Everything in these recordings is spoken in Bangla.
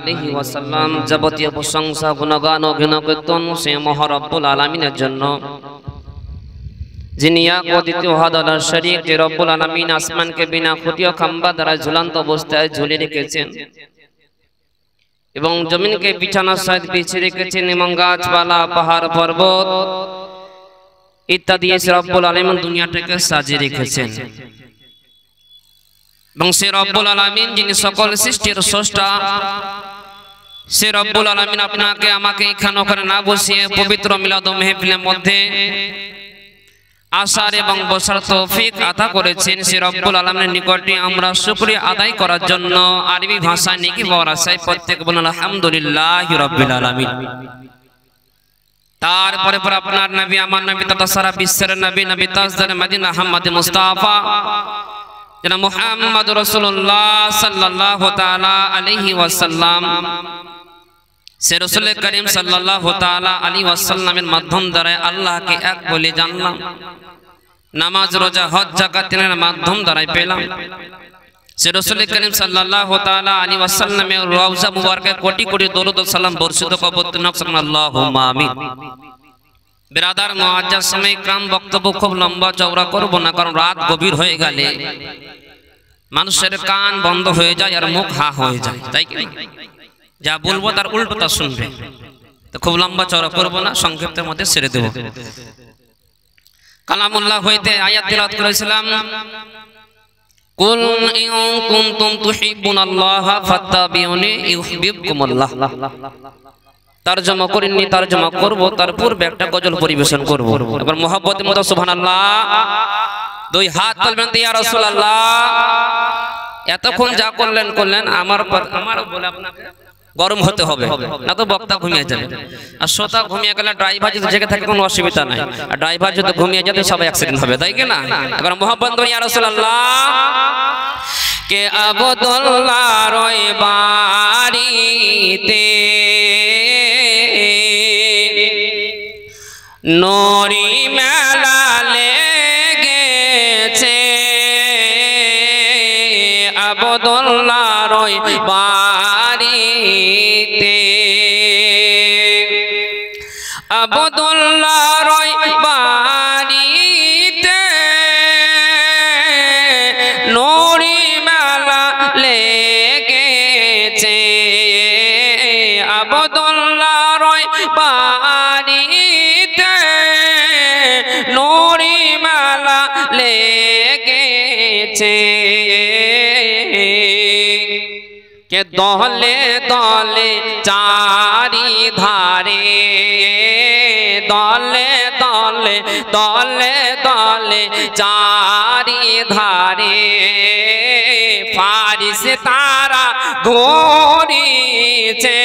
আলাইহি ওয়াসাল্লাম। যাবতীয় প্রশংসা গুণগান ও ঘৃণকীর্তন সে মহান রব্বুল আলামিনের জন্য, যিনি এক অদ্বিতীয় ওয়াহদাহু লা শারীক, যে রব্বুল আলামিন আসমানকে বিনা খুঁটি ও খাম্বা দ্বারা ঝুলন্ত অবস্থায় ঝুলিয়ে রেখেছেন এবং জমিনকে বিছানার সহিত বিছিয়ে রেখেছেন এবং গাছপালা পাহাড় পর্বত ইত্যাদি এসে রব্বুল আলামিন দুনিয়াটাকে সাজিয়ে রেখেছেন। এবং সে রব্বুল আলামিন যিনি সকল সৃষ্টির স্রষ্টা, সে রব্বুল আলামিন আপনাকে আমাকে এখানে ওখানে না বসিয়ে পবিত্র মিলাদ ও মেহফিলের মধ্যে আসার এবং বসার তৌফিক আতা করেছেন। সে রব্বুল আলামিনের নিকটে আমরা শুকরিয়া আদায় করার জন্য আরবি ভাষায় নেকি বরাসায় প্রত্যেক বলুন আলহামদুলিল্লাহি রাব্বিল আলামিন। তারপরে পর আপনার নবী, আমার নবী তথা সারা বিশ্বের নবী, নবী তাজদার মদিনা আহমদ মুস্তাফা জনাব মুহাম্মদ রাসূলুল্লাহ সাল্লাল্লাহু তাআলা আলাইহি ওয়াসাল্লাম, সে রাসূল করিম সাল্লাল্লাহু তাআলা আলাইহি ওয়াসাল্লামের মাধ্যম দ্বারা আল্লাহকে এক বলে জানলাম, নামাজ রোজা হজ যাকাতের মাধ্যম দ্বারা পেলাম। সে রাসূল করিম সাল্লাল্লাহু তাআলা আলাইহি ওয়াসাল্লামের রওজা মুবারকে কোটি কোটি দরুদ ও সালাম বর্ষিত করতে আল্লাহুম্মা আমিন। বিরাদার মুআজ্জাজ সময় কাম বক্তব্য খুব লম্বা চওড়া করব না, কারণ রাত গভীর হয়ে গেলে মানুষের কান বন্ধ হয়ে যায় আর মুখ হা হয়ে যায়, তাই কি? যা বলবো তার উল্টোটা শুনবে, তো খুব লম্বা চওড়া করব না, সংক্ষিপ্তের মধ্যে ছেড়ে দেব। কালামুল্লাহ হইতে আয়াত তিলাওয়াত করেছিলাম, কুল ইন কুনতুম তুহিব্বুনাল্লাহ ফাত্তাবিউনি ইউহিব্বুকুমুল্লাহ। তরজমা করিনি, তরজমা করব, তার পূর্বে একটা গজল পরিবেশন করব। এবার মোহাব্বতের মতো সুবহানাল্লাহ, দুই হাত তুলবেন ইয়া রাসূলুল্লাহ। এতক্ষণ যা করলেন আমারও বলে আপনাকে গরম হতে হবে, না তো বক্তা ঘুমিয়ে যাবে। আর শ্রোতা ঘুমিয়ে গেলে ড্রাইভার যদি জেগে থাকে কোনো অসুবিধা নাই, আর ড্রাইভার যদি ঘুমিয়ে যাবে সবাই অ্যাক্সিডেন্ট হবে, তাই কি না? এবার মোহাব্বত ইয়া রাসূলুল্লাহ। কে আবদুল্লাহর ওই বাড়িতে নূরি মেলা লেগেছে, আবদুল্লাহর ওই বাড়িতে, আবদুল্লাহর ওই বাড়িতে নূরি মেলা লেগেছে, আবদুল্লাহর ওই বাড়িতে নূরি মেলা লেগেছে। কে দলে দলে চারি ধারে, দলে দলে দলে দলে চারি ধারে ফারিস্তারা ঘুরিছে,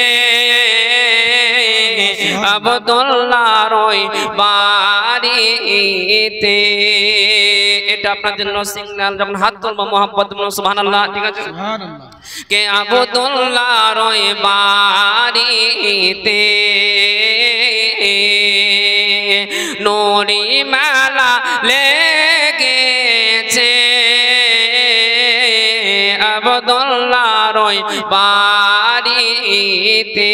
আবদুল্লাহর ওই বাড়িতে। এটা আপনার জন্য সিগন্যাল, যখন হাত তুলবো মোহাম্মদ সুবহানাল্লাহ, ঠিক আছে? সুবহানাল্লাহ। কে আবদুল্লাহর ওই বাড়িতে নূরি মেলা লেগেছে, আবদুল্লাহর ওই বাড়িতে।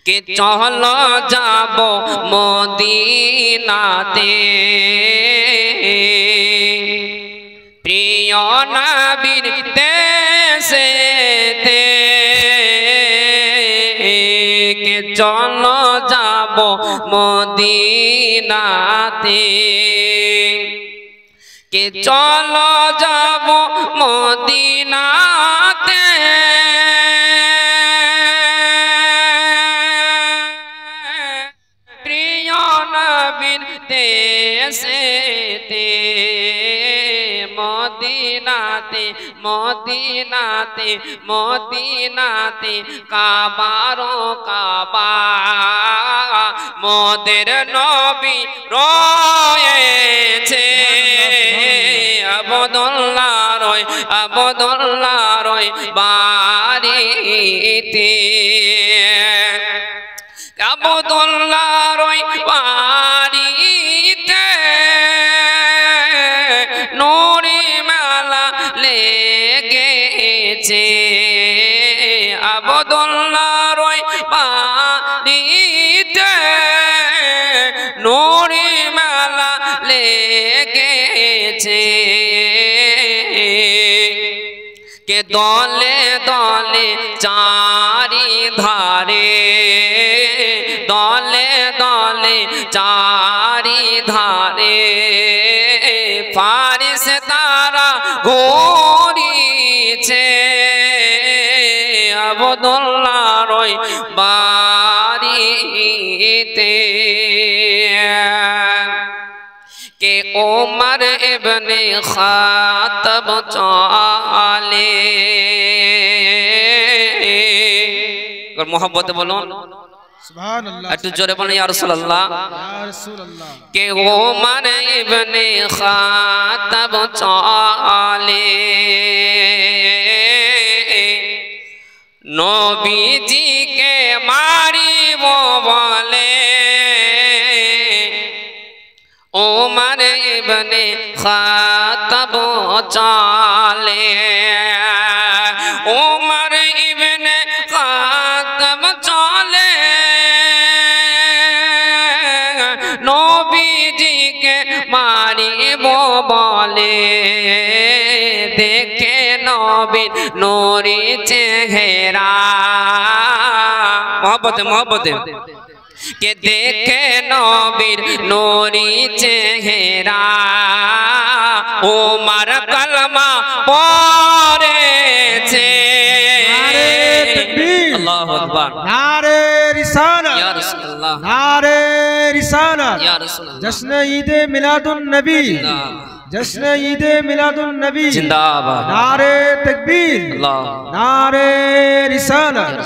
কে চলো যাব মদিনাতে, প্রিয় নবীর দেশেতে, কে চলো যাব মদিনাতে, কে চলো যাব মদিনাতে, প্রিয় নবীর দেশেতে, মদিনাতে মদিনাতে মদিনাতে কাবারো কাবা, মোদের নবী রয়েছে, আবদুল্লাহর ওই আবদুল্লাহর ওই বাড়িতে, আবদুল্লাহর ওই বাড়িতে নূরি মেলা লেগেছে। গেছে আবদুল্লাহর ওই বাড়িতে নূরি মেলা লেগেছে কে দলে দলে চারি ধারে দলে দলে চারি ধারে ফারিস তারা ঘুরিছে আবদুল্লাহর ওই বাড়িতে কে ওমর ইবনে খাত্তাব চলে মোহাম্মদ বলুন সুবহানাল্লাহ একটু জোরে বলেন ইয়া রাসূলুল্লাহ কে ওমর ইবনে খাত্তাব চলে নবীজিকে মারিব বলে ওমর ইবনে খাত্তাব চলে ওমর ইবনে খাত্তাব চলে নবীজিকে মারিব বলে দেখে নবীর নূরি চেহারা মোহব্বতে মোহব্বতে কে দেখে নবীর নূরি চেহারা ওমর কলমা পড়েছে আল্লাহু আকবার নারে রিসালাত ইয়া রাসূলুল্লাহ নারে রিসালাত ইয়া রাসূলুল্লাহ জশ্ন ঈদে মিলাদুন নবী जश्न ईदे मिलादुन नबी जिंदाबाद नारे तकबीर अल्लाह नारे रिसालत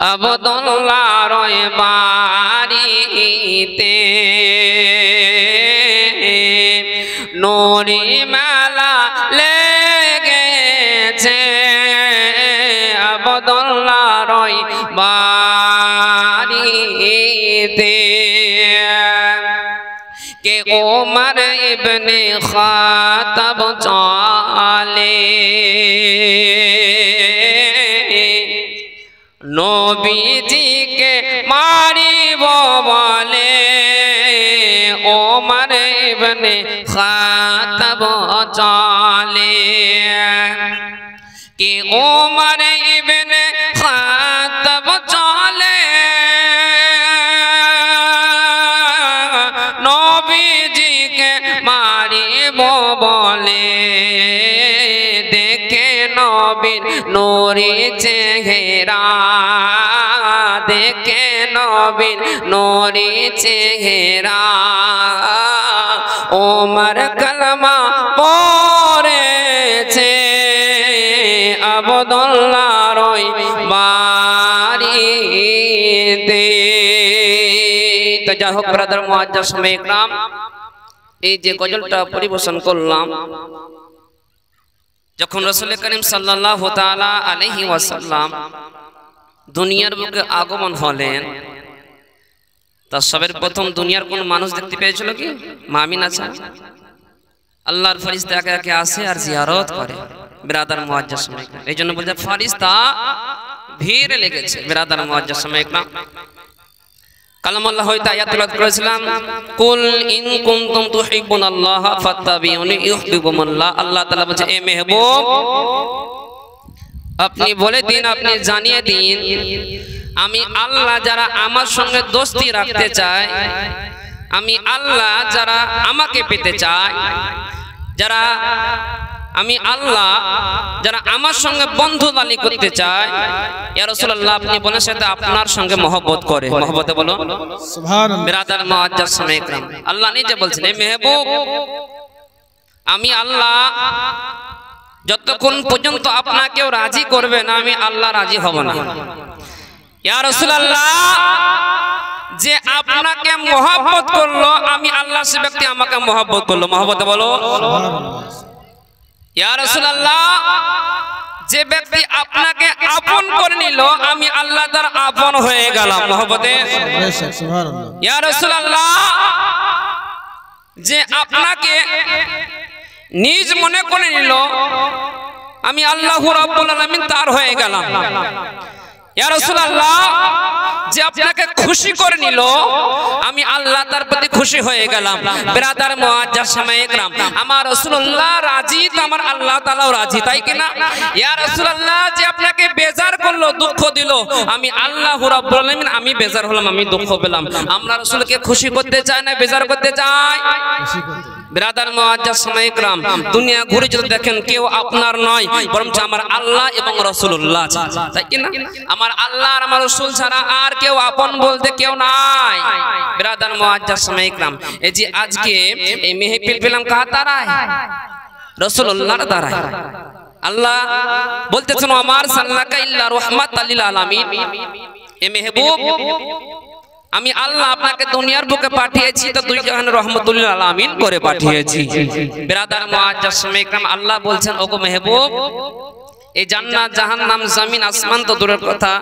अब्दुल्लाहर ओई बाड़ीते नूरी मेला लेगेছে अब्दुल्लाहर ओई बाड़ीते के उमर इब्ने खात्ताब चले नबीजी के मारिब बोले उमर इब्ने खात्ताब चले के उमर इब्ने खात्ताब चले नबीजी के मारिब बोले देखे नबीर नूरी चेहरा देखे नबीर नूरी चेहरा उमर कलमा पड़ेছে আবদুল্লাহর ওই বাড়িতে তো যাই হোক ব্রাদার মুআজ্জাজ সামনে ইকরাম এই যে গজলটা পরিবেশন করলাম যখন রাসূল করিম সাল্লাল্লাহু তাআলা আলাইহি ওয়াসাল্লাম দুনিয়ার বুকে আগমন হলেন তা সবের প্রথম দুনিয়ার কোন মানুষ দেখতে পেয়েছিল কি মা আমিনা ছাড়া আল্লাহর ফেরেশতা একে একে আসে আর জিয়ারত করে ব্রাদার মুআজ্জাজ সামনে ইকরাম এইজন্য বলছে ফেরেশতা ভিড় লেগেছে ব্রাদার মুআজ্জাজ সামনে ইকরাম কালাম আল্লাহ হইতে আয়াত তেলাওয়াত করেছিলাম কুল ইন কুনতুম তুহিব্বুনাল্লাহ ফাত্তাবিউনি ইউহিব্বুকুমুল্লাহ আল্লাহ তাআলা বলেছে এ মেহবুব আপনি বলে দিন আপনি জানিয়ে দিন আমি আল্লাহ যারা আমার সঙ্গে দোস্তি রাখতে চায় আমি আল্লাহ যারা আমাকে পেতে চায় যারা আমি আল্লাহ যারা আমার সঙ্গে বন্ধুতালি করতে চায় ইয়া রাসূলুল্লাহ আপনি বলেন সাথে আপনার সঙ্গে মহব্বত করে মহব্বতে বলো সুবহানাল্লাহ বিরাদার মুআজ্জাজ সামনে ইকরাম আল্লাহ নিজে বলছেন হে মেহবুব আমি আল্লাহ যতক্ষণ পর্যন্ত আপনাকেও রাজি করবে না আমি আল্লাহ রাজি হব না ইয়া রাসূলুল্লাহ যে আপনাকে মহব্বত করলো আমি আল্লাহ সে ব্যক্তি আমাকে মহব্বত করলো মহব্বতে বলো সুবহানাল্লাহ ইয়া রাসূলুল্লাহ যে ব্যক্তি আপনাকে আপন করে নিল আমি আল্লাহ তার আপন হয়ে গেলাম মহব্বতে সুবহানাল্লাহ ইয়া রাসূলুল্লাহ যে আপনাকে নিজ মনে করে নিল আমি আল্লাহু রাব্বুল আলামিন তার হয়ে গেলাম। ইয়া রাসূলুল্লাহ, যে আপনাকে খুশি করে নিল আমি আল্লাহ তার প্রতি খুশি হয়ে গেলাম। বিরাদার মুআজ্জাজ সামায়ে ইকরাম, আমার রাসূলুল্লাহ রাজি তো আমার আল্লাহ তাআলাও রাজি, তাই কি না? ইয়া রাসূলুল্লাহ, যে আপনাকে বেজার করলো, দুঃখ দিল, আমি আল্লাহু রাব্বুল আলামিন আমি বেজার হলাম, আমি দুঃখ পেলাম। আমরা রাসূলকে খুশি করতে চাই না বেজার করতে চাই? খুশি করতে। বিরাদার মুআজ্জাজ সামায়ে ইকরাম, দুনিয়া ঘুরে যদি দেখেন কেউ আপনার নয়, বরং আমার আল্লাহ এবং রাসূলুল্লাহ, তাই কি না? আমার আল্লাহ আর আমার রাসূল ছাড়া আর কেউ আপন বলতে কেউ নাই। বিরাদার মুআজ্জাজ সামায়ে ইকরাম, এই যে আজকে এই মেহফিল পেলাম কার দ্বারায়? রাসূলুল্লাহর দ্বারায়। আল্লাহ বলতেছেন আমার সাল্লাকা ইল্লা রাহমাতাল লিল আলামিন, এ মেহবুব আমি আল্লাহ আপনাকে দুনিয়ার বুকে পাঠিয়েছি তো দুই জাহানের রহমাতুল লিল আলামিন করে পাঠিয়েছি। বিরাদার মুআজ্জাজ সামায়ে ইকরাম, আল্লাহ বলছেন ওগো মেহবুব, এই জান্নাত জাহান্নাম জমিন আসমান তো দূরের কথা,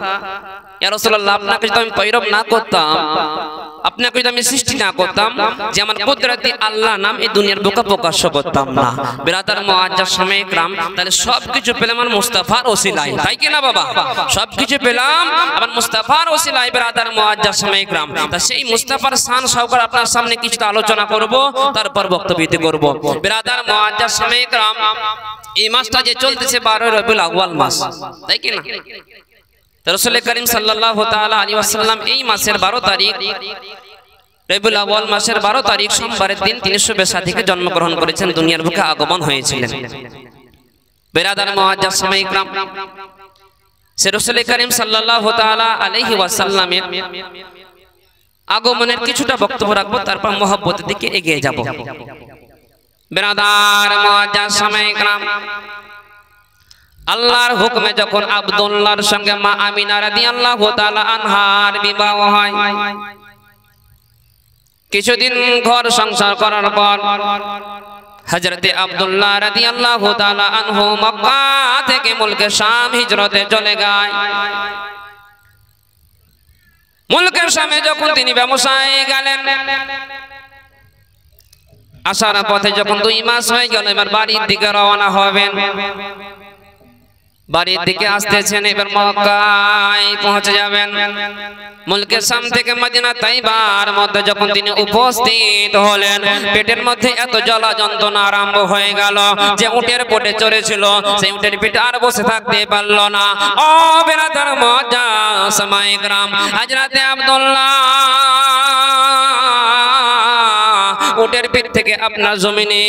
ইয়া রাসূলুল্লাহ আপনাকে যদি আমি পয়রব না করতাম, আপনাকে যদি আমি সৃষ্টি না করতাম, যে আমার কুদরতি আল্লাহ নাম এই দুনিয়ার বুকে প্রকাশ করতাম না। বিরাদার মুআজ্জাজ সামায়ে ইকরাম, তাহলে সবকিছু পেলাম আমার মুস্তাফার ওসিলায়, তাই কি না বাবা? সবকিছু পেলাম আমার মুস্তাফার ওসিলায়। বিরাদার মুআজ্জাজ সামায়ে ইকরাম, তা সেই মুস্তাফার শান সওকার আপনার সামনে কিছুটা আলোচনা করব, তারপর বক্তব্য দিতে করব। বিরাদার মুআজ্জাজ সামায়ে ইকরাম, এই মাসটা যে চলতেছে 12 রবিউল আউয়াল মাস, তাই কি না? রাসূল করিম সাল্লাল্লাহু তাআলা আলাইহি ওয়াসাল্লাম এই মাসের 12 তারিখ, রবিউল আউয়াল মাসের 12 তারিখ সোমবারের দিন তিনি শুভে সাথীকে জন্মগ্রহণ করেছেন, দুনিয়ার বুকে আগমন হয়েছিলেন। বিরাদার মুআজ্জাজ সামায়ে ইকরাম, সে রাসূল করিম সাল্লাল্লাহু তাআলা আলাইহি ওয়াসাল্লামের আগমনের কিছুটা বক্তব্য রাখবো, তারপর মহব্বতের দিকে এগিয়ে যাব। বিরাদার মুআজ্জাজ সামায়ে ইকরাম, আল্লাহর হুকুমে যখন আব্দুল্লাহর সঙ্গে মা আমিনা রাদিয়াল্লাহু তাআলা আনহার বিবাহ হয়, কিছুদিন ঘর সংসার করার পর হযরতে আব্দুল্লাহ রাদিয়াল্লাহু তাআলা আনহু মক্কা থেকে মুলকে শাম হিজরতে চলে যায়। মুলকে শামে যখন তিনি ব্যবসায় গেলেন, আসার পথে যখন 2 মাস হয়ে গেল, এবার বাড়ির দিকে রওনা হবেন। বাড়ির দিকে আসতেছেন, এবার মক্কায় পৌঁছে যাবেন। মুলকে শাম থেকে মদিনা তাইবার মধ্যে যখন তিনি উপস্থিত হলেন, পেটের মধ্যে এত জ্বালা যন্ত্রণা আরম্ভ হয়ে গেল যে উটের পেটে চড়েছিল, সেই উটের পেটে আর বসে থাকতে পারল না। ও বিরাদার মুআজ্জাজ সামায়ে ইকরাম, হযরতে আব্দুল্লাহ উটের পেট থেকে আপনার জমিনে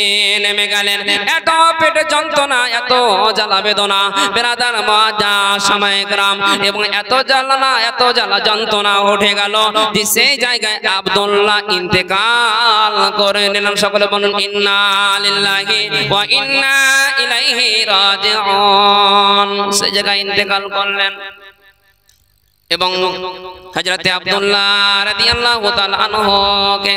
নেমে গেলেন। এত পেটে যন্ত্রণা, এত জ্বালা বেদনা, বিরাদার মুআজ্জাজ সামায়ে ইকরাম, এবং এত জ্বালা যন্ত্রণা উঠে গেল যে সেই জায়গায় আব্দুল্লাহ ইন্তেকাল করে নিলেন। সকলে বলুন ইন্না লিল্লাহি ওয়া ইন্না ইলাইহি রাজিউন। সেই জায়গায় ইন্তেকাল করলেন এবং হযরতে আব্দুল্লাহ রাদিয়াল্লাহু তাআলা আনহুকে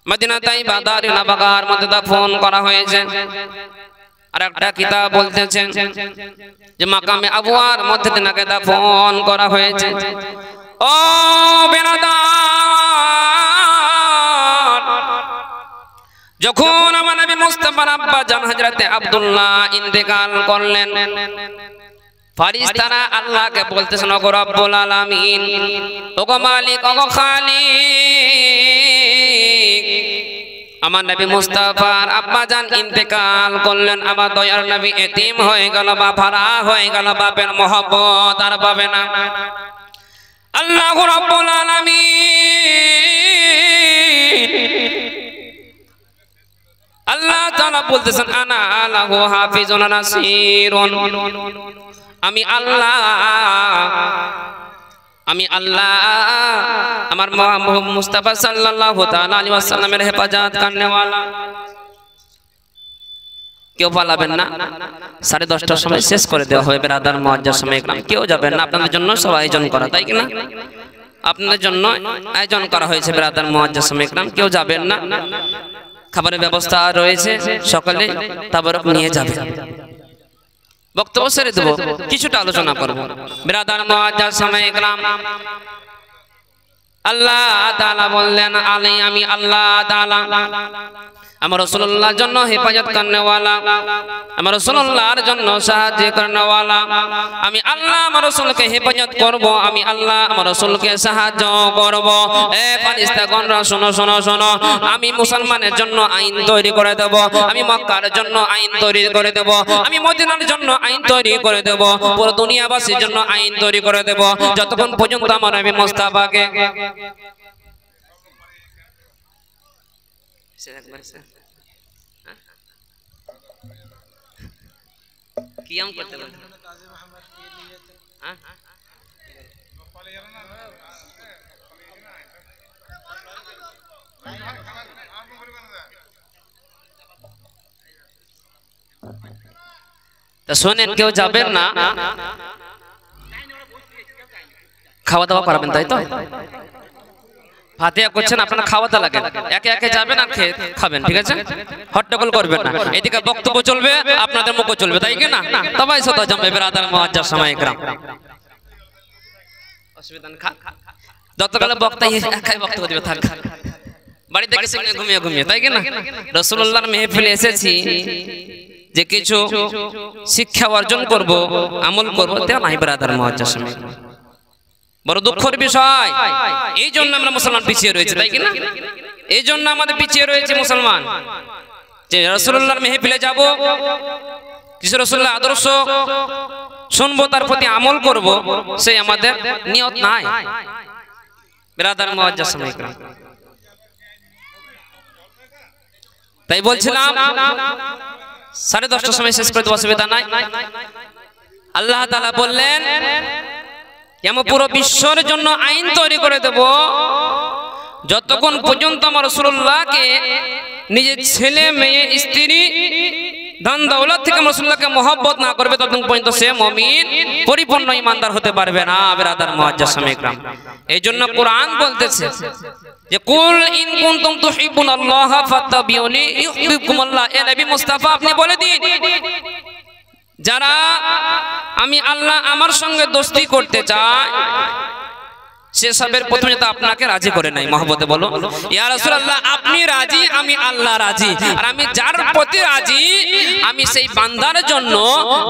মদিনা তাইবা দারুল বাগার মধ্যে দাফন করা হয়েছে। আর একটা কিতাব বলতেছে যে মাকামে আবওয়ার মধ্যে তিনাকে দাফন করা হয়েছে। ও বেরাদার, যখন আমার নবী মুস্তাফার আব্বা জান হযরতে আব্দুল্লাহ ইন্তেকাল করলেন, ফারিস্তারা আল্লাহকে বলতেছেন ওগো রব্বুল আলামিন, ওগো মালিক, ওগো খালিক, আমার নবী মুস্তাফার আব্বা জান ইন্তেকাল করলেন, আমার দয়ার নবী এতিম হয়ে গেল, বাপারা হয়ে গেল, বাপের মহব্বত আর পাবে না। আল্লাহ রব্বুল আলামিন, আল্লাহ তাআলা বলতেছেন আনা লাহু হাফিজুন নাসিরুন, আমি আল্লাহ আমার মুস্তাফা সাল্লাল্লাহু তাআলা আলাইহি ওয়াসাল্লামের হেফাজত করনেওয়ালা। কেউ পালাবেন না, 10:30টার সময় শেষ করে দেওয়া হবে। বিরাদার মুআজ্জাজ সামায়ে ইকরাম, কেউ যাবেন না, আপনাদের জন্য সব আয়োজন করা, তাই কি না? আপনাদের জন্য আয়োজন করা হয়েছে বিরাদার মুআজ্জাজ সামায়ে ইকরাম, কেউ যাবেন না। খাবারের ব্যবস্থা রয়েছে, সকলে তাবারক নিয়ে যাবেন। বক্তব্য ছেড়ে দেব, কিছুটা আলোচনা করব। বিরাদার মুআজ্জাজ সামায়ে ইকরাম, আল্লাহ তাআলা বললেন আমি আল্লাহ তাআলা আমার রাসূলুল্লাহর জন্য হেফাজত করনেওয়ালা, আমার রাসূলুল্লাহর জন্য সাহায্য করনেওয়ালা। আমি আল্লাহ আমার রাসূলকে হেফাজত করব, আমি আল্লাহ আমার রাসূলকে সাহায্য করব। এ ফেরেশতাগণরা শোনো শোনো শোনো, আমি মুসলমানের জন্য আইন তৈরি করে দেব, আমি মক্কার জন্য আইন তৈরি করে দেব, আমি মদিনার জন্য আইন তৈরি করে দেব, পুরো দুনিয়াবাসীর জন্য আইন তৈরি করে দেব, যতক্ষণ পর্যন্ত আমার নবী মুস্তাফাকে কিয়াম করতে পারে। তা শোনেন, কেউ যাবেন না, খাওয়া দাওয়া করাবেন, তাই তো? ফাতিহা করছেন, আপনারা খাওয়াতে লাগেন, একে একে যাবেন আর খেয়ে খাবেন, ঠিক আছে? হট্টগোল করবেন না, এদিকে বক্তব্য চলবে, আপনাদের মুখও চলবে, তাই কি না? তবাই সদা জমবে বিরাদার মুআজ্জাজ সামায়ে کرام। অসুবিধা নেই, যতবেলা বক্তা একাই বক্তব্য দিবে, থাক বাড়িতে কিছু ঘুমিয়ে ঘুমিয়ে, তাই কি না? রাসূলুল্লাহর মেহফিলে এসেছি যে কিছু শিক্ষা অর্জন করব, আমল করব, তা নাই বিরাদার মুআজ্জাজ সামায়ে کرام। বড় দুঃখের বিষয়, এই জন্য আমরা মুসলমান পিছিয়ে রয়েছে, তাই কি না? এই জন্য আমাদের পিছিয়ে রয়েছে মুসলমান, যে রাসূলুল্লাহর মেহফিলে যাব, কিছু রাসূলুল্লাহর আদর্শ শুনবো, তার প্রতি আমল করব, সেই আমাদের নিয়ত নাই বিরাদার মুআজ্জাজ সামায়ে کرام। তাই বলছিলাম 10:30টার সময় শেষ করে দেব, অসুবিধা নাই। আল্লাহ তাআলা বললেন আমি পুরো বিশ্বের জন্য আইন তৈরি করে দেব, যতক্ষণ পর্যন্ত আমার রাসূলুল্লাহকে নিজের ছেলে মেয়ে স্ত্রী ধন দৌলত থেকে রাসূলুল্লাহকে মহব্বত না করবে, ততক্ষণ পর্যন্ত সে মুমিন পরিপূর্ণ ঈমানদার হতে পারবে না বিরাদার মুআজ্জাজ সামায়ে کرام। এই জন্য কোরআন বলতেছে যে কুল ইন কুনতুম তুহিব্বুনাল্লাহা ফাত্তাবিউনি ইউহিব্বুকুমুল্লাহ। এ নবী মুস্তাফা, আপনি বলে দিন, যারা আমি আল্লাহ আমার সঙ্গে দোস্তি করতে চায়, সেসবের প্রথমে তো আপনাকে রাজি করে নাই, মহব্বতে বলো ইয়া রাসূলুল্লাহ, আপনি রাজি, আমি আল্লাহ রাজি, আর আমি যার প্রতি রাজি আমি সেই বান্দার জন্য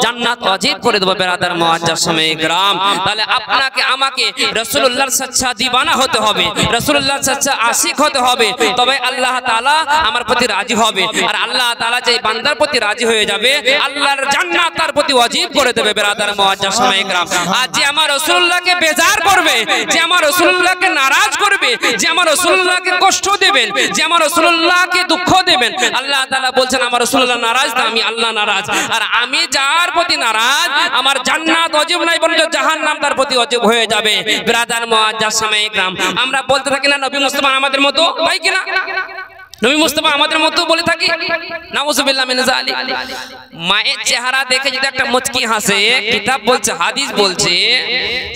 জান্নাত ওয়াজিব করে দেব বিরাদার মুআজ্জাজ সামায়ে کرام। তাহলে আপনাকে আমাকে রাসূলুল্লাহর সচ্চা দিওয়ানা হতে হবে, রাসূলুল্লাহর সচ্চা আশিক হতে হবে, তবে আল্লাহ তাআলা আমার প্রতি রাজি হবে, আর আল্লাহ তাআলা যে বান্দার প্রতি রাজি হয়ে যাবে, আল্লাহর জান্নাত তার প্রতি ওয়াজিব করে দেবে বিরাদার মুআজ্জাজ সামায়ে کرام। আর যে আমার রাসূলুল্লাহকে বেজার করবে, যে আমার রাসূলুল্লাহকে নারাজ করবে, যে আমার রাসূলুল্লাহকে কষ্ট দেবেন, যে আমার রাসূলুল্লাহকে দুঃখ দেবেন, আল্লাহ তাআলা বলছেন আমার রাসূলুল্লাহ নারাজ, তা আমি আল্লাহ নারাজ, আর আমি যার প্রতি নারাজ আমার জান্নাত ওয়াজিব নাই বরং জাহান্নাম তার প্রতি ওয়াজিব হয়ে যাবে বিরাদার মুআজ্জাজ সামায়ে کرام। আমরা বলতে থাকি না নবী মুস্তাফা আমাদের মতো, তাই কি না? নবী মুস্তাফা আমাদের মতো বলে থাকি, নাউযুবিল্লাহ মিন যালিক। মায়ের চেহারা দেখে যদি একটা মুচকি হাসে, কিতাব বলছে, হাদিস বলছে,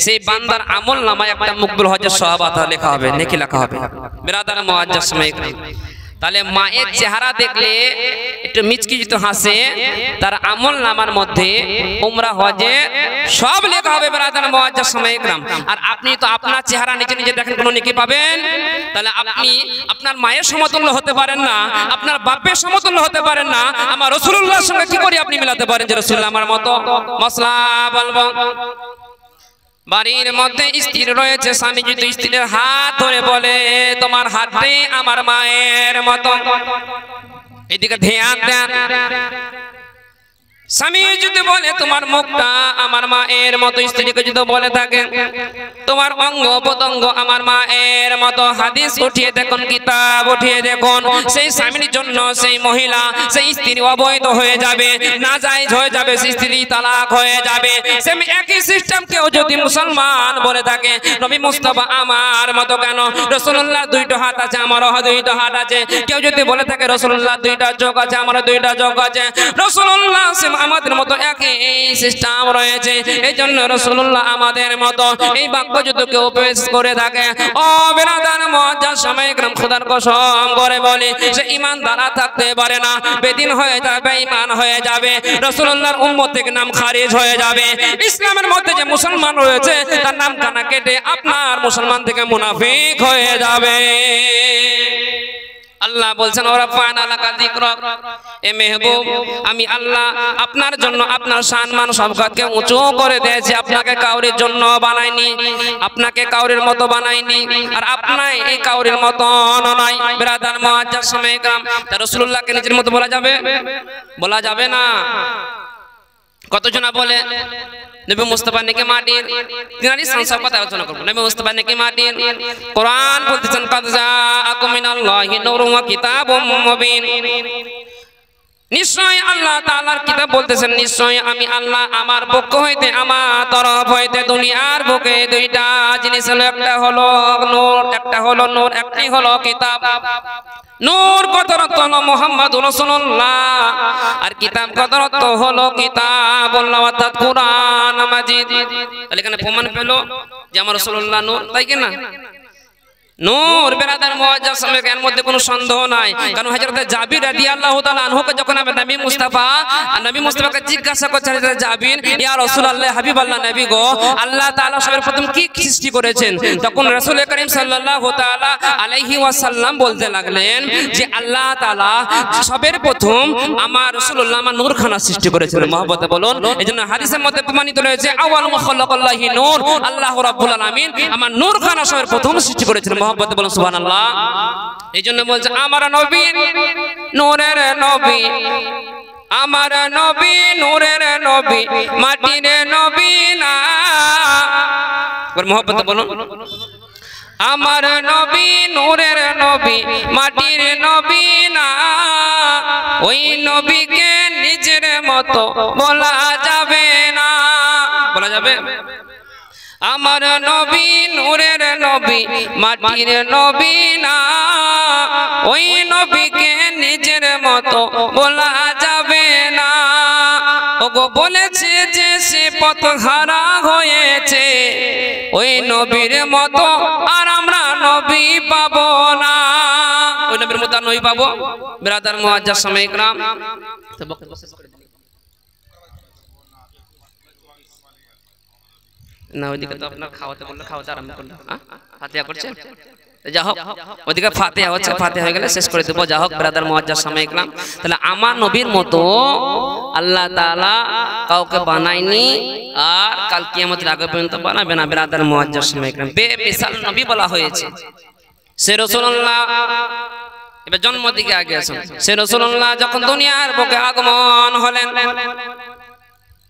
সেই বান্দার আমল নামায় একটা মকবুল হজের সওয়াব লেখা হবে, নেকি লেখা হবে বিরাদার মুআজ্জাজ সামায়ে کرام। তাহলে মায়ের চেহারা দেখলে একটু মিচকি যদি হাসে, তার আমল নামার মধ্যে উমরা হজে সব লেখা হবে বিরাদার মুআজ্জাজ সামায়ে کرام। আর আপনি তো আপনার চেহারা নিজে নিজে দেখেন, কোনো নেকি পাবেন? তাহলে আপনি আপনার মায়ের সমতুল্য হতে পারেন না, আপনার বাপের সমতুল্য হতে পারেন না, আমার রাসূলুল্লাহর সঙ্গে কি করে আপনি মিলাতে পারেন যে রাসূলুল্লাহ আমার মতো? মাসলা বলবো, বাড়ির মধ্যে স্ত্রী রয়েছে, স্বামী যদি স্ত্রীর হাত ধরে বলে তোমার হাতটাই আমার মায়ের মতো, এদিকে ধ্যান দেন। স্বামী যদি বলে তোমার মুখটা আমার মায়ের মতো, স্ত্রীকে যদি বলে থাকে তোমার অঙ্গ প্রত্যঙ্গ আমার মায়ের মতো, হাদিস উঠিয়ে দেখুন, কিতাব উঠিয়ে দেখুন, সেই স্বামীর জন্য সেই মহিলা, সেই স্ত্রী অবৈধ হয়ে যাবে, নাজায়েজ হয়ে যাবে, সেই স্ত্রী তালাক হয়ে যাবে। সেই একই সিস্টেম কেউ যদি মুসলমান বলে থাকে নবী মুস্তাফা আমার মতো কেন, রাসূলুল্লাহ দুইটা হাত আছে, আমারও দুইটা হাত আছে, কেউ যদি বলে থাকে রাসূলুল্লাহ দুইটা চোখ আছে, আমারও দুইটা চোখ আছে, রাসূলুল্লাহ আমাদের মতো একই সিস্টেম রয়েছে, এই জন্য রাসূলুল্লাহ আমাদের মতো। এই বাক্য যদি কেউ পেশ করে থাকে, ও বিরাদার মুআজ্জাজ সামায়ে کرام, খোদার কসম করে বলি সে ঈমানদার থাকতে পারে না, বেদিন হয়ে যাবে, ঈমান হয়ে যাবে, রাসূলুল্লাহর উম্মত থেকে নাম খারিজ হয়ে যাবে। ইসলামের মধ্যে যে মুসলমান রয়েছে তার নাম কানা কেটে আপনার মুসলমান থেকে মুনাফিক হয়ে যাবে। আল্লাহ বলছেন ওরা ফানা লাকা যিকরাক, এ মেহবুব আমি আল্লাহ আপনার জন্য আপনার সম্মান সবকাতকে উঁচু করে দিয়েছি, আপনাকে কাউরির জন্য বানাইনি, আপনাকে কাউরির মতো বানাইনি, আর আপনাই এই কাউরির মতো নয়। বিরাদার মুআজ্জাজ সামনে کرام, তা রাসূলুল্লাহকে নিজের মতো বলা যাবে? বলা যাবে না। কতজনা বলে নবী মুস্তাফা নাকি মাটির, তিনারই সংসার কথা আলোচনা করব। নবী মুস্তাফা নাকি মাটির, কোরআন বলতেছেন কাদ জাআকুম মিনাল্লাহি নূরুন ওয়া কিতাবুম মুবিন, নিশ্চয় আল্লাহ তাআলার কিতাব বলতেছেন নিশ্চয় আমি আল্লাহ আমার পক্ষ হইতে আমার তরফ হইতে দুনিয়ার বুকে দুইটা জিনিস হলো, একটা হলো নূর, একটা হলো নূর, একটি হলো কিতাব। নূর কত অর্থ হলো মুহাম্মদুর রাসূলুল্লাহ, আর কিতাব কত অর্থ হলো কিতাবুল্লাহ অর্থাৎ কুরআন মাজিদ। তাহলে এখানে প্রমাণ পেল যে আমার রাসূলুল্লাহ নূর, তাই কি না? নূর বিরাদার মুআজ্জাজ সামনে এর মধ্যে কোনো সন্দেহ নাই। কারণ হযরত জাবির রাদিয়াল্লাহু তাআলা আনহুকে যখন নবী মুস্তাফাকে জিজ্ঞাসা করছেন জাবির, ইয়া রাসূলুল্লাহ হাবিবাল্লাহ নবী গো, আল্লাহ তাআলা সবার প্রথম কি সৃষ্টি করেছেন? তখন রাসূল করিম সাল্লাল্লাহু তাআলা আলাইহি ওয়াসাল্লাম বলতে লাগলেন যে আল্লাহ তাআলা সবার প্রথম আমার রাসূলুল্লাহ আমার নূরখানা সৃষ্টি করেছিলেন। মহব্বতে বলুন, এজন্য হাদিসের মধ্যে প্রমাণিত রয়েছে আউয়াল মা খালাকাল্লাহি নূর, আল্লাহ রাব্বুল আলামিন আমার নূরখানা সবার প্রথম সৃষ্টি করেছিলেন। মহব্বতে বলুন সুবহানাল্লাহ। এইজন্য বলছে আমার নবী নূরের নবী, আমার নবী নূরের নবী, মাটির নবী না। মহব্বতে বলুন আমার নবী নূরের নবী, মাটির নবী না, ওই নবীকে নিজের মতো বলা যাবে না। বলা যাবে? আমার নবী নূরের নবী, মাটির নবী না, ওই নবীকে নিজের মতো বলা যাবে না। ওগো বলেছে যে সে পথহারা হয়েছে, ওই নবীর মতো আর আমরা নবী পাবো না। ওই নবীর মতো আর নবী পাবো? বিরাদার মুআজ্জাজ সামনে کرام, না ওইদিকে তো আপনার খাওয়াতে বললে খাওয়াতে আরম্ভ করলো, ফাতিহা করছেন, যা হোক ওইদিকে ফাতিহা হচ্ছে, ফাতিহা হয়ে গেলে শেষ করে দেবো। যা হোক বিরাদার মুআজ্জাজ সামনে کرام, তাহলে আমার নবীর মতো আল্লাহ তাআলা কাউকে বানায়নি, আর কাল কিয়ামতের আগে পর্যন্ত বানাবে না। বিরাদার মুআজ্জাজ সামনে کرام, বেমিসাল নবী বলা হয়েছে সে রাসূলুল্লাহ। এবার জন্ম দিকে আগে আসুন। সে রাসূলুল্লাহ যখন দুনিয়ার বুকে আগমন হলেন,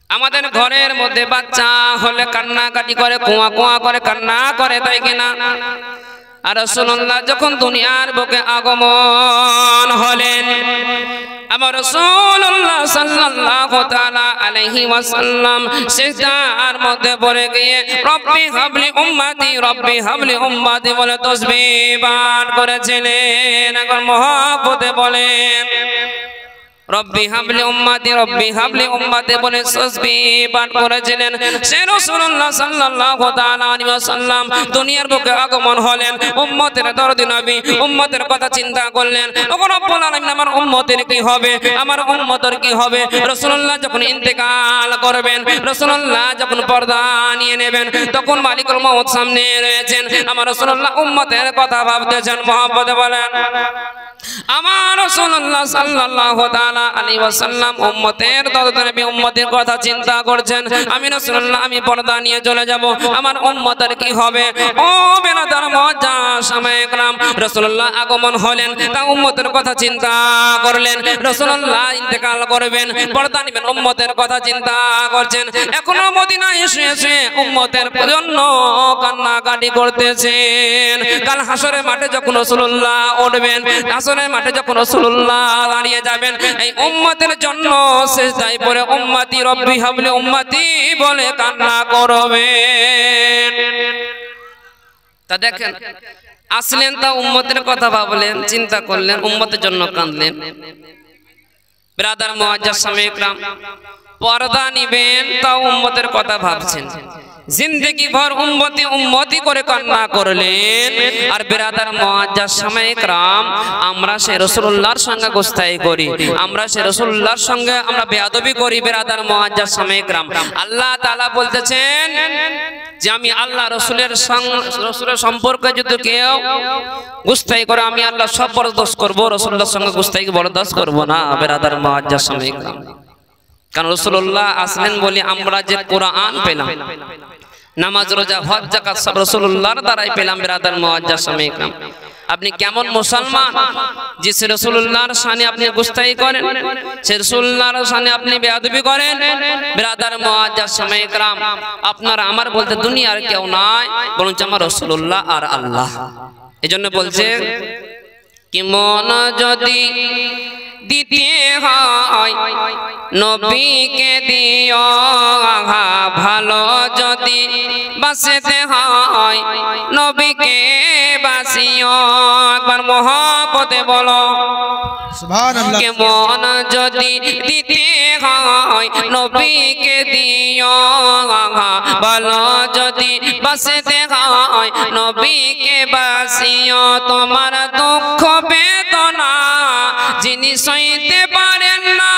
আমাদের ঘরের মধ্যে বাচ্চা হলে কান্নাকাটি করে, কুয়া কুয়া করে কান্না করে, তাই কিনা? আর রাসূলুল্লাহ যখন দুনিয়ার বুকে আগমন হলেন, আমার রাসূলুল্লাহ সাল্লাল্লাহু তাআলা আলাইহি ওয়াসাল্লাম সিজদার মধ্যে পড়ে গিয়ে রব্বি হাবলি উম্মতি, রব্বি হাবলি উম্মতি বলে তাসবিহ পাঠ করেছিলেন। এখন মহব্বতে বলেন রব্বি হাবলি উম্মতি, রব্বি হাবলি উম্মতি বলে তাসবিহ পাঠ করেছিলেন। সে রাসূলুল্লাহ সাল্লাল্লাহু তাআলা আলাইহি ওয়াসাল্লাম দুনিয়ার বুকে আগমন হলেন, উম্মতের দরদি নবী, উম্মতের কথা চিন্তা করলেন। ওগো রব্বুল আলামিন, আমার উম্মতের কি হবে, আমার উম্মতের কি হবে? রাসূলুল্লাহ যখন ইন্তেকাল করবেন, রাসূলুল্লাহ যখন পর্দা নিয়ে নেবেন, তখন মালিকুল মউত সামনে রয়েছেন। আমার রাসূলুল্লাহ উম্মতের কথা ভাবতেছেন। মহব্বতে বলেন আমার রাসূলুল্লাহ সাল্লাল্লাহু তাআলা আলাইহি ওয়াসাল্লাম উম্মতের দরদি নবী, উম্মতের কথা চিন্তা করছেন। আমি রাসূলুল্লাহ আমি পর্দা নিয়ে চলে যাব, আমার উম্মতের কি হবে? ও বিরাদার মুআজ্জাজ সামনে کرام, রাসূলুল্লাহ আগমন হলেন, তা উম্মতের কথা চিন্তা করলেন। রাসূলুল্লাহ ইন্তেকাল করবেন, পর্দা নেবেন, উম্মতের কথা চিন্তা করছেন। এখনো মদিনায় এসে এসে উম্মতের জন্য কান্নাকাটি করতেছেন। কাল হাসরের মাঠে যখন রাসূলুল্লাহ উঠবেন, হাসরের মাঠে যখন রাসূলুল্লাহ দাঁড়িয়ে যাবেন, এই উম্মতের জন্য সিজদায় পড়ে উম্মতি রব্বি হাবলি উম্মতি বলে কান্না করবেন। তা দেখেন, আসলেন তা উম্মতের কথা ভাবলেন, চিন্তা করলেন, উম্মতের জন্য কাঁদলেন। বিরাদার মুআজ্জাজ সামনে کرام, পর্দা নিবেন তা উম্মতের কথা ভাবছেন, জিন্দেগি ভর উম্মতি উম্মতি করে কান্না করলেন। আর বিরাদার মুআজ্জাজ সামনে کرام, আমরা সে রাসূলুল্লাহর সঙ্গে গোস্তাই করি, আমরা সে রাসূলুল্লাহর সঙ্গে আমরা বেয়াদবি করি। বিরাদার মুআজ্জাজ সামনে کرام, আল্লাহ তাআলা বলতেছেন যে আমি আল্লাহ রসুলের সম্পর্কে যদি কেউ গুস্তাখি করে আমি আল্লাহ সব বরদাস্ত করবো, রসুল্লাহর সঙ্গে গুস্তাখি বরদাস্ত করবো না। বেরাদার মুআজ্জাজ সাময়িক, কারণ রসুল্লাহ আসলেন বলে আমরা যে কোরআন পেলাম, নামাজ রোজা হজ যাকাত সব রাসূলুল্লাহর দ্বারাই পেলাম। বিরাদার মুআজ্জাজ সাময়িক, আপনি কেমন মুসলমান যে রাসূলুল্লাহর শানে আপনি গুস্তাখি করেন, সে রাসূলুল্লাহর শানে আপনি বেয়াদবি করেন? বিরাদার মুআজ্জাজ সাময়িক, আপনার আমার বলতে দুনিয়ার কেউ নাই, বরং আমার রাসূলুল্লাহ আর আল্লাহ। এজন্য বলছে কি মন যদি দিতে হয় নবীকে দিও, ভালো যদি বাসতে হয় নবীকে বাসিও। একবার মহব্বতে বলো সুবহানাল্লাহ। কেমন যদি দিতে হয় নবীকে দিও, ভালো যদি বাসতে হয় নবীকে বাসিও। তোমার দুঃখ বেদনা যিনি সইতে পারেন না,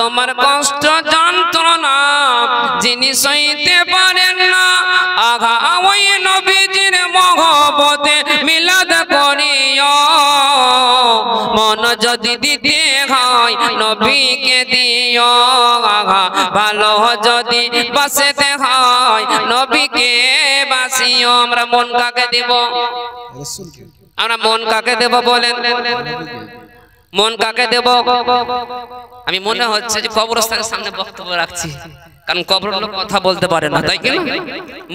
তোমার কষ্ট যন্ত্রণা যিনি সইতে পারেন না, আঘা ওই নবীজির মহব্বতে মিলাদ করিও। মন যদি দিতে হয় নবীকে দিও, আঘা ভালো যদি বাসতে হয় নবীকে বাসিও। আমরা মন কাকে দেব? আমরা মন কাকে দেব বলেন? মন কাকে দেব? আমি মনে হচ্ছে যে কবরস্থানের সামনে বক্তব্য রাখছি, কারণ কবরের লোক কথা বলতে পারে না, তাই কি না?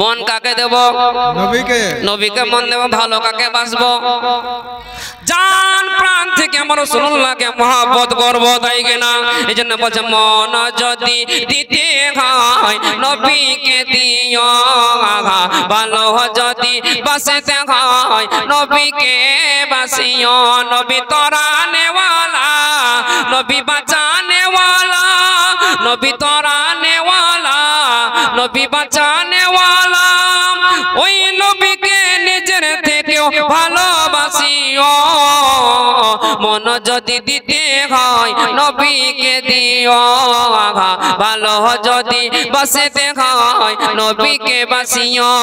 মন কাকে দেব? নবীকে। নবীকে মন দেব। ভালো কাকে বাসবো? জান প্রাণ থেকে আমার রাসূলুল্লাহকে মহব্বত করব, তাই কি না? এজন্য বলছে মন যদি দিতে হয় নবীকে দিও, ভালো যদি বাসতে হয় নবীকে বাসিও। নবী তরানে ওয়ালা, নবী বাঁচানে ওয়ালা, নবী তরানে ওয়ালা, নবী বাঁচানে ওয়ালা। ওই নবীকে নিজের থেকেও ভালোবাসিও। মন যদি দিতে হয় নবীকে দিও, ভালো যদি বাসতে হয় নবীকে বাসিও।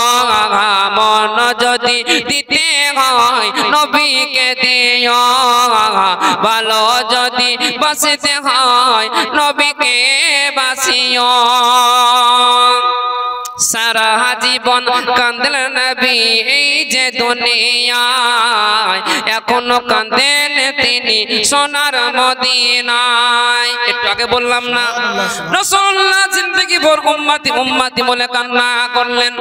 মন যদি দিতে হয় নবীকে দিও, ভালো যদি বাসতে হয় নবীকে বাসিও। সারা জীবন কাঁদলেন নবী এই যে দুনিয়ায়, এখনো কাঁদেন তিনি সোনার মদিনায়। একটু আগে বললাম না রাসূলুল্লাহ জিন্দেগি ভর উম্মতি উম্মতি বলে কান্না করলেন।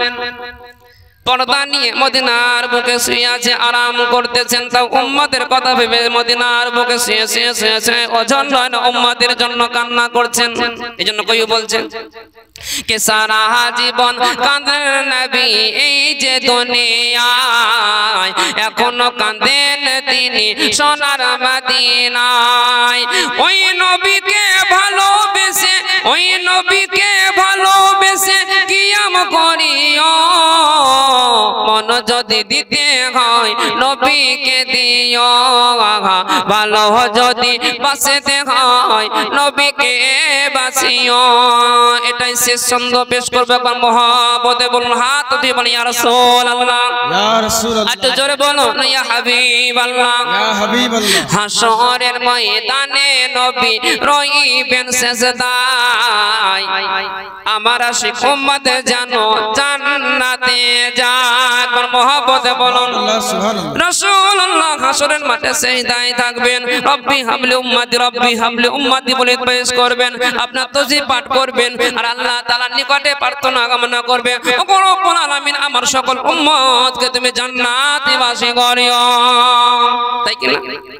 পর্দা নিয়ে মদিনার বুকে শুয়ে আছে, আরাম করতেছেন, তাও উম্মতের কথা ভেবে মদিনার বুকে শুয়ে শুয়ে শুয়ে শুয়ে ওজন নয় না উম্মতের জন্য কান্না করছেন। এই জন্য কই বলছেন কে সারা জীবন কাঁদেন নবী এই যে দুনিয়ায়, এখনো কাঁদেন তিনি সোনার মদিনায়। ওই নবীকে ভালোবেসে, ওই নবীকে ভালোবেসে কিয়াম করিও। মন যদি দিতে হয় নবীকে দিও, ভালো যদি বাসতে হয় নবীকে বাসিও। এটাই শেষ ছন্দ পেশ করবে। মহব্বতে বলুন, হাত দিয়ে বলুন ইয়া রাসূলুল্লাহ, ইয়া রাসূলুল্লাহ। একটু জোরে বলুন ইয়া হাবিবাল্লাহ, ইয়া হাবিবাল্লাহ। হাসরের ময়দানে নবী রইবেন সেজদায়, আমার আশিক উম্মত জানো জান্নাতে যায়। মহব্বতে বলুন রাসূলুল্লাহ হাসরের মাঠে সেজদায় থাকবেন, রব্বি হাবলি উম্মতি, রব্বি হাবলি উম্মতি বলে পেশ করবেন, আপনার তাসবিহ পাঠ করবেন আর আল্লাহ তাআলার নিকটে প্রার্থনা কামনা করবেন, ও রব্বুল আলামিন আমার সকল উম্মতকে তুমি জান্নাতে বাসী করিও। তাই কি না?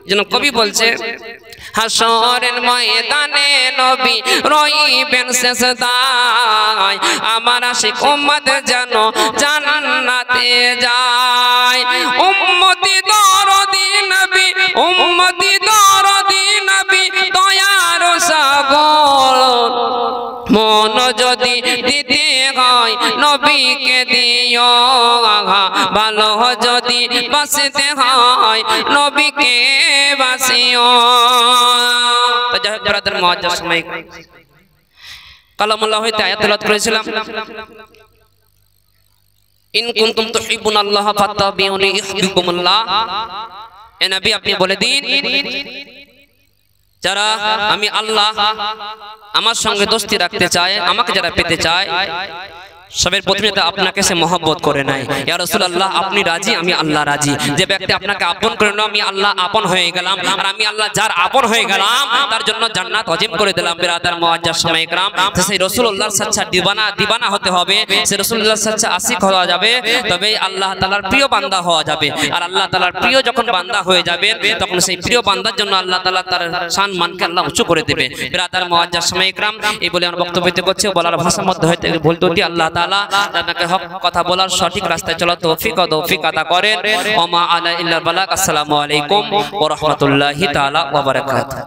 যেন কবি বলছে হাসরের ময়দানে নবী রইবেন সেজদায়, আমার আশিক উম্মত যেন জান্নাতে যায়। উম্মতি দরদি নবী, উম্মতি দরদি নবী দয়ার সাগর। মন যদি দিতে হয় নবীকে দিও, ভালো যদি বাসতে হয় নবীকে বাসিও। ব্রাদার মুআজ্জাজ সাময়িক কালামুল্লাহ হইতে আয়াত তেলাওয়াত করেছিলাম। ইন কুনতুম তুহিব্বুনাল্লাহ ফাত্তাবিউনি ইউহিব্বুকুমুল্লাহ। এ নবী আপনি বলে দিন, যারা আমি আল্লাহ আমার সঙ্গে দোস্তি রাখতে চায়, আমাকে যারা পেতে চায়, সবের প্রথমে আপনাকে সে মহব্বত করে নেয়। ইয়া রাসূলুল্লাহ আপনি রাজি, আমি আল্লাহ রাজি। যে ব্যক্তি আপনাকে আপন করে নাও, আমি আল্লাহ আপন হয়ে গেলাম। আর আমি আল্লাহ যার আপন হয়ে গেলাম তার জন্য জান্নাত ওয়াজিব করে দিলাম। বিরাদার মুআজ্জাজ সামায়ে کرام, সেই রাসূলুল্লাহর সাচ্চা দিবানা হতে হবে, সেই রাসূলুল্লাহর সাচ্চা আশিক হওয়া যাবে, তবে আল্লাহ তাআলার প্রিয় বান্দা হওয়া যাবে। আর আল্লাহ তাআলার প্রিয় যখন বান্দা হয়ে যাবে, তখন সেই প্রিয় বান্দার জন্য আল্লাহ তাআলা তার শান মানকে আল্লাহ উঁচু করে দেবে। বিরাদার মুআজ্জাজ সামায়ে کرام, এই বলে আমার বক্তব্য দিতে করছে, বলার ভাষার মধ্যে হয়তো ভুল ত্রুটি আল্লাহ তাআলা আপনাকে হক কথা বলার সঠিক রাস্তায় চলার তৌফিক আতা করেন। ওয়া মা আলা ইল্লাল বালাগ। আসসালামু আলাইকুম ওয়া রাহমাতুল্লাহি তাআলা ওয়া বারাকাতুহু।